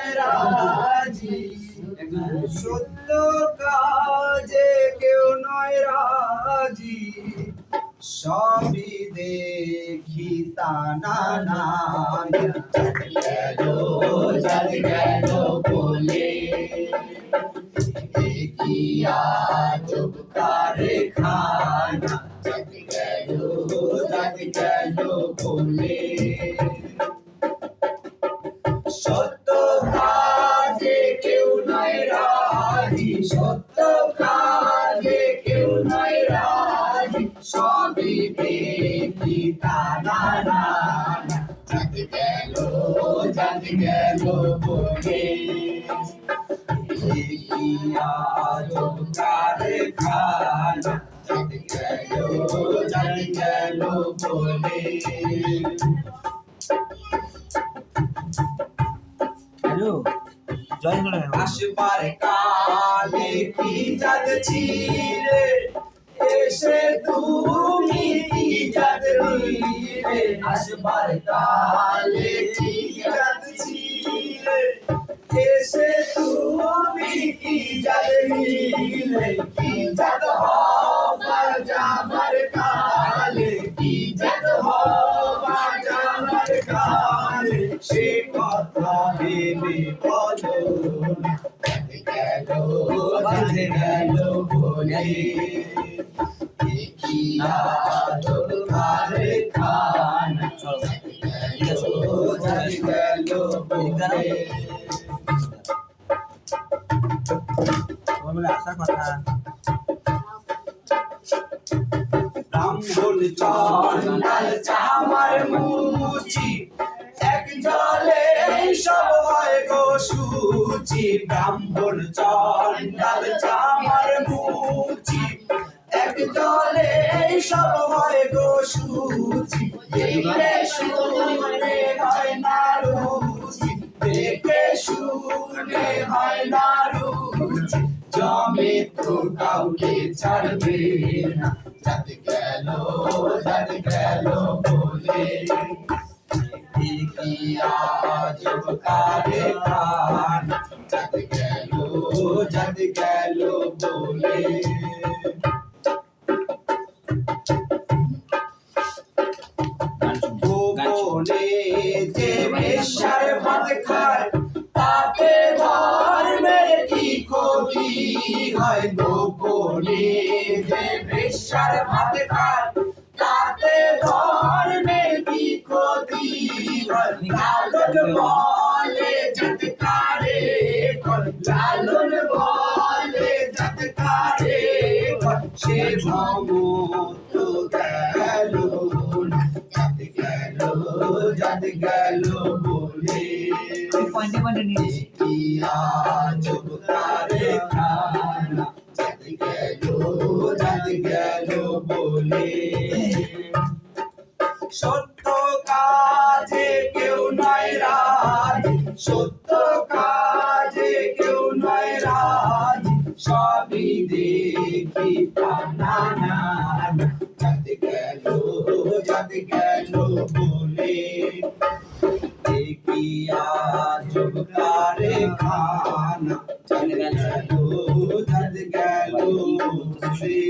নয় রাজি, সত্য কাজে কেউ নয় রাজি, সবই দেখি তা না না গেল যাদ গেল বলে, কি আজব কারখানা যাদ গেল বলে। সত্য কাজে কেউ নয় রাজি, সত্য কাজে কেউ নয় রাজি, সবই দেখি তা না না যাদ গেল বলে, কি আজব কারখানা যাদ গেল বলে। আসবার কালে কি জাত ছিলে, এসে তুমি কি জাত নিলে, আসবার কালে কি জাত ছিলে, এসে তুমি কি জাত নিলে, কি জাত হবার যাবার কালে, কি জাত হবার যাবার কালে, সে কথা ভেবে বলো গেল বলে, কি আজব কারখানা গেল বলে। আশা কথা ব্রাহ্মণ চন্ডাল চামার মুচি, এক জলে সব হয় গো সুচি, ব্রাহ্মণ চন্ডাল চামার মুচি, এক জলে সব হয় গো সুচি, দেখে শুনে হয় না রুচি, দেখে শুনে হয় না রুচি, জমে তো কাউকে ছাড়বে না যাদ গেল বলে, কি আজব কারখানা যাদ গেল বলে। গোপনে যে বেশ্যার ভাত খায়, তাতে ধর্মের কি ক্ষতি হয়, গোপনে যে বেশ্যার ভাত খায়, তাতে ধর্মের কি ক্ষতি হয়, লালন বলে যাদ কারে কর, লালন বলে যাদ কারে কর, সে ভমত গেল যাদ গেল বলে, কি আজব কারখানা যাদ গেল বলে। সত্য কাজে কেউ নয় রাজি, সত্য কাজে কেউ নয় রাজি, সবই দেখি তা না না যাদ গেল বলে, কি আজব কারখানা যাদ গেল বলে।